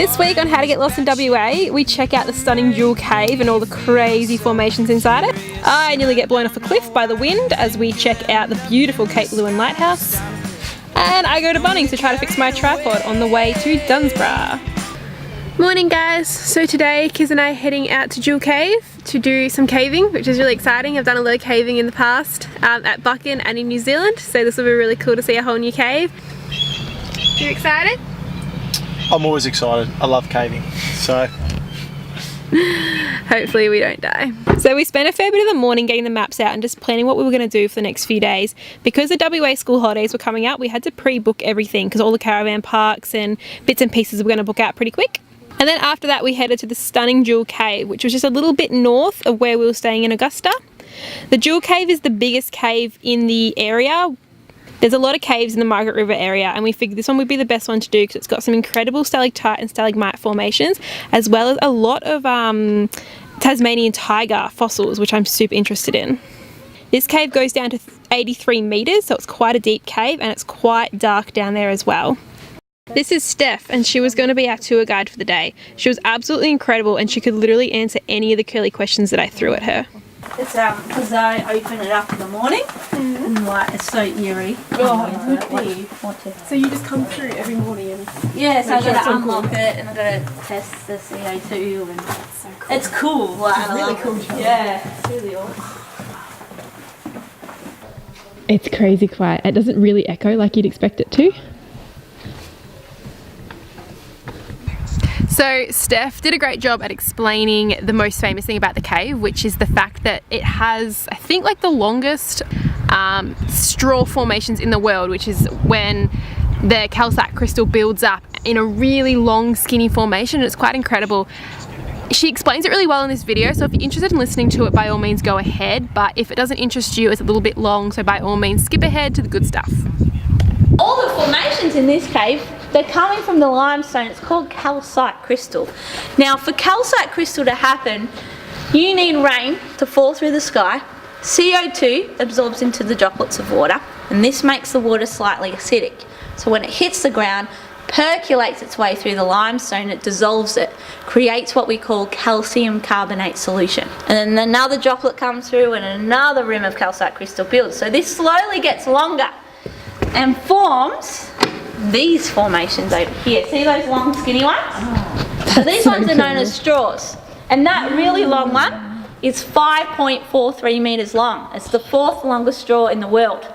This week on How to Get Lost in WA, we check out the stunning Jewel Cave and all the crazy formations inside it. I nearly get blown off a cliff by the wind as we check out the beautiful Cape Leeuwin Lighthouse. And I go to Bunnings to try to fix my tripod on the way to Dunsborough. Morning guys, so today Kiz and I are heading out to Jewel Cave to do some caving, which is really exciting. I've done a lot of caving in the past at Buchan and in New Zealand, so this will be really cool to see a whole new cave. You excited? I'm always excited. I love caving, so hopefully we don't die. So we spent a fair bit of the morning getting the maps out and just planning what we were going to do for the next few days. Because the WA school holidays were coming up, we had to pre-book everything because all the caravan parks and bits and pieces were going to book out pretty quick. And then after that we headed to the stunning Jewel Cave, which was just a little bit north of where we were staying in Augusta. The Jewel Cave is the biggest cave in the area. There's a lot of caves in the Margaret River area, and we figured this one would be the best one to do because it's got some incredible stalactite and stalagmite formations, as well as a lot of Tasmanian tiger fossils, which I'm super interested in. This cave goes down to 83 meters, so it's quite a deep cave and it's quite dark down there as well. This is Steph, and she was going to be our tour guide for the day. She was absolutely incredible and she could literally answer any of the curly questions that I threw at her. It's because I open it up in the morning and like it's so eerie. Oh, it would be. So you just come through every morning and yeah, so I got to unlock it and I got to test the CO2 and that's so cool. It's cool. Like, it's a really cool job. Yeah, it's really awesome. It's crazy quiet. It doesn't really echo like you'd expect it to. So Steph did a great job at explaining the most famous thing about the cave, which is the fact that it has, I think, like the longest straw formations in the world, which is when the calcite crystal builds up in a really long skinny formation. It's quite incredible. She explains it really well in this video, so if you're interested in listening to it, by all means go ahead, but if it doesn't interest you, it's a little bit long, so by all means skip ahead to the good stuff. All the formations in this cave, they're coming from the limestone. It's called calcite crystal. Now for calcite crystal to happen, you need rain to fall through the sky. CO2 absorbs into the droplets of water, and this makes the water slightly acidic. So when it hits the ground, percolates its way through the limestone, it dissolves it, creates what we call calcium carbonate solution. And then another droplet comes through and another rim of calcite crystal builds. So this slowly gets longer and forms these formations over here. See those long skinny ones? Oh, so these ones are known as straws. And that really long one is 5.43 meters long. It's the 4th longest straw in the world.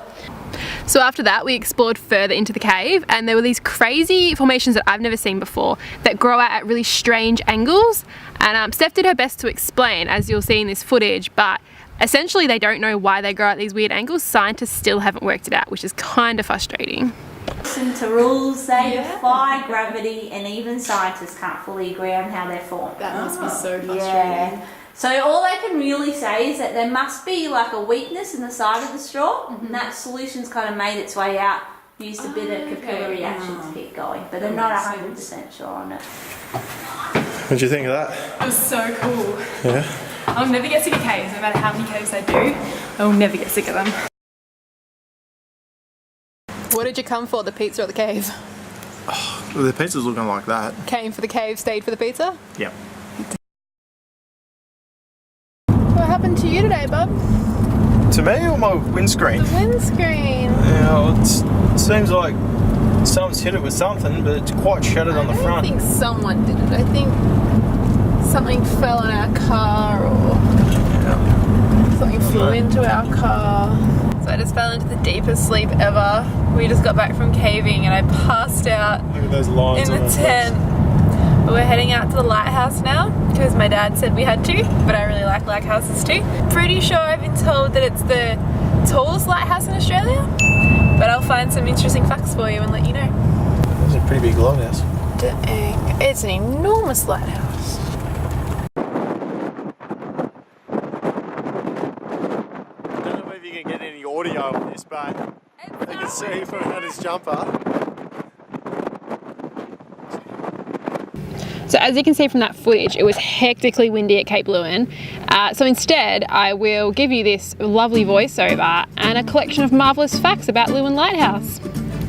So after that we explored further into the cave, and there were these crazy formations that I've never seen before that grow out at really strange angles, and Steph did her best to explain, as you'll see in this footage, but essentially they don't know why they grow at these weird angles. Scientists still haven't worked it out, which is kind of frustrating. Listen to rules, they defy gravity, and even scientists can't fully agree on how they're formed. That must be so frustrating. Yeah. So all they can really say is that there must be like a weakness in the side of the straw, and that solution's kind of made its way out, used a bit of capillary action to keep going, but they're not 100% sure on it. what do you think of that? It was so cool. Yeah? I'll never get sick of caves, no matter how many caves I do. I will never get sick of them. What did you come for, the pizza or the cave? Oh, the pizza's looking like that. Came for the cave, stayed for the pizza? Yep. What happened to you today, bub? To me or my windscreen? The windscreen. Yeah, it seems like someone's hit it with something, but it's quite shattered on the front. I don't think someone did it. I think something fell on our car, or something flew into our car. So I just fell into the deepest sleep ever. We just got back from caving and I passed out Look at those lines in the tent. But we're heading out to the lighthouse now because my dad said we had to, but I really like lighthouses too. Pretty sure I've been told that it's the tallest lighthouse in Australia, but I'll find some interesting facts for you and let you know. It's a pretty big lighthouse. Dang, it's an enormous lighthouse. Audio of this, but you can see from Hannah's jumper. So as you can see from that footage, it was hectically windy at Cape Leeuwin. So instead, I will give you this lovely voiceover and a collection of marvellous facts about Leeuwin Lighthouse.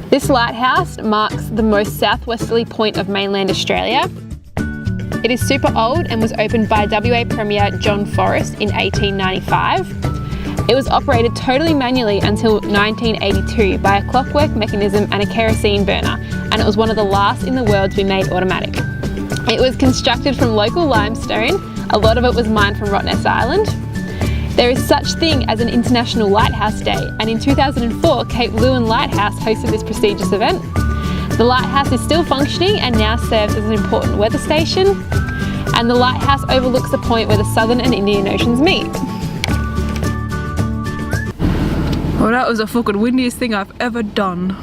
This lighthouse marks the most southwesterly point of mainland Australia. It is super old and was opened by WA Premier John Forrest in 1895. It was operated totally manually until 1982 by a clockwork mechanism and a kerosene burner, and it was one of the last in the world to be made automatic. It was constructed from local limestone. A lot of it was mined from Rottnest Island. There is such thing as an International Lighthouse Day, and in 2004 Cape Leeuwin Lighthouse hosted this prestigious event. The lighthouse is still functioning and now serves as an important weather station, and the lighthouse overlooks the point where the Southern and Indian Oceans meet. Well, that was the fucking windiest thing I've ever done.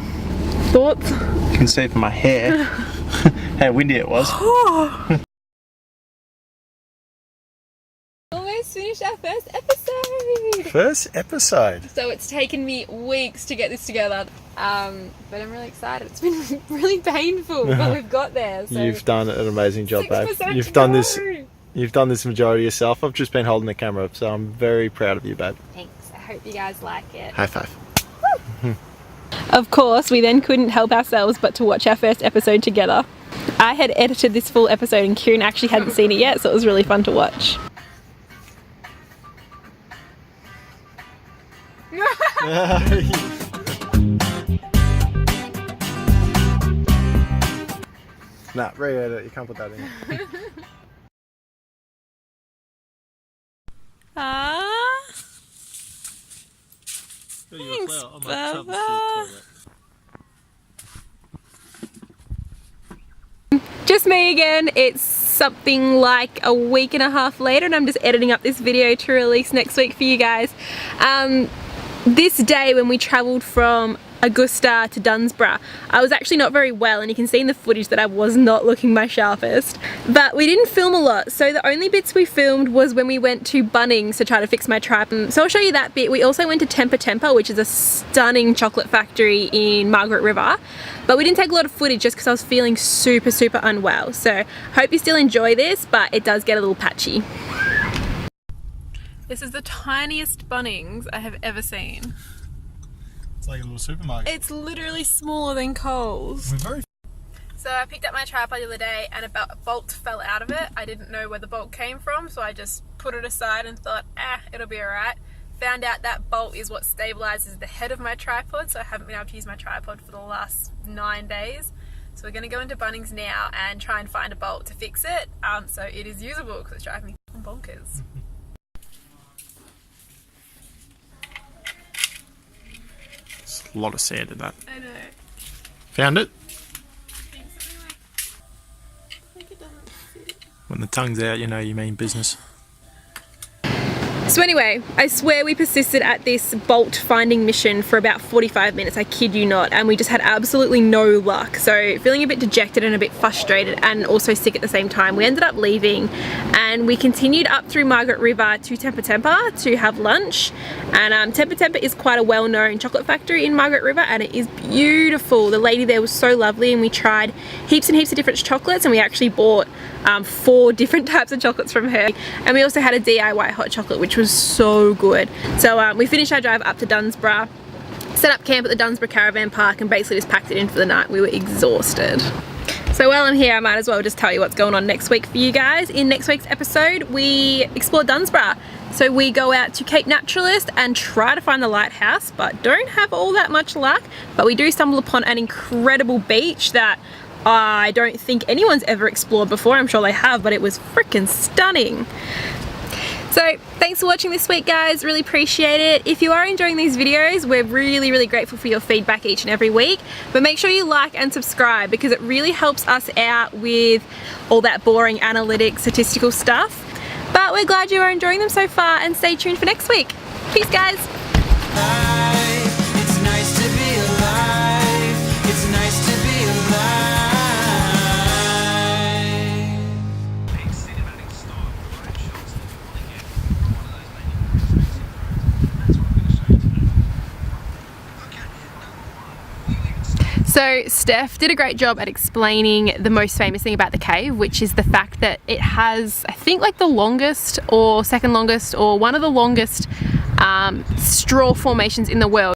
Thoughts? You can see from my hair how windy it was. Almost finished our first episode! First episode. So it's taken me weeks to get this together, but I'm really excited. It's been really painful, but we've got there. So You've done an amazing job, babe. 6% You've to done go. this. You've done this majority yourself. I've just been holding the camera up, so I'm very proud of you, babe. Thanks. I hope you guys like it. High five. Of course, we then couldn't help ourselves but to watch our first episode together. I had edited this full episode and Kieran actually hadn't seen it yet, so it was really fun to watch. Nah, re-edit. You can't put that in. Thanks, Bubba. Just me again. It's something like a week and a half later and I'm just editing up this video to release next week for you guys. This day when we travelled from Augusta to Dunsborough, I was actually not very well, and you can see in the footage that I was not looking my sharpest. But we didn't film a lot, so the only bits we filmed was when we went to Bunnings to try to fix my tripod. So I'll show you that bit. We also went to Temper Temper, which is a stunning chocolate factory in Margaret River. But we didn't take a lot of footage just because I was feeling super unwell. So hope you still enjoy this, but it does get a little patchy. This is the tiniest Bunnings I have ever seen. It's like a little supermarket. It's literally smaller than Coles. We're very. So I picked up my tripod the other day and a bolt fell out of it. I didn't know where the bolt came from, so I just put it aside and thought, it'll be alright. Found out that bolt is what stabilizes the head of my tripod, so I haven't been able to use my tripod for the last 9 days. So we're going to go into Bunnings now and try and find a bolt to fix it, so it is usable, because it's driving me bonkers. A lot of sand in that. I know. Found it? I think it doesn't fit. When the tongue's out, you know you mean business. So anyway, I swear we persisted at this bolt finding mission for about 45 minutes, I kid you not, and we just had absolutely no luck. So feeling a bit dejected and a bit frustrated and also sick at the same time, we ended up leaving and we continued up through Margaret River to Temper Temper to have lunch. And Temper Temper is quite a well-known chocolate factory in Margaret River and it is beautiful. The lady there was so lovely and we tried heaps and heaps of different chocolates, and we actually bought 4 different types of chocolates from her. And we also had a DIY hot chocolate, which was so good. So we finished our drive up to Dunsborough, set up camp at the Dunsborough Caravan Park and basically just packed it in for the night. We were exhausted. So while I'm here, I might as well just tell you what's going on next week for you guys. In next week's episode, we explore Dunsborough. So we go out to Cape Naturalist and try to find the lighthouse, but don't have all that much luck. But we do stumble upon an incredible beach that I don't think anyone's ever explored before. I'm sure they have, but it was freaking stunning. So thanks for watching this week, guys. Really appreciate it. If you are enjoying these videos, we're really grateful for your feedback each and every week. But make sure you like and subscribe because it really helps us out with all that boring analytic statistical stuff. But we're glad you are enjoying them so far, and stay tuned for next week. Peace, guys. It's nice to be alive. It's nice to be alive. So Steph did a great job at explaining the most famous thing about the cave, which is the fact that it has, I think, like the longest or second longest or one of the longest straw formations in the world.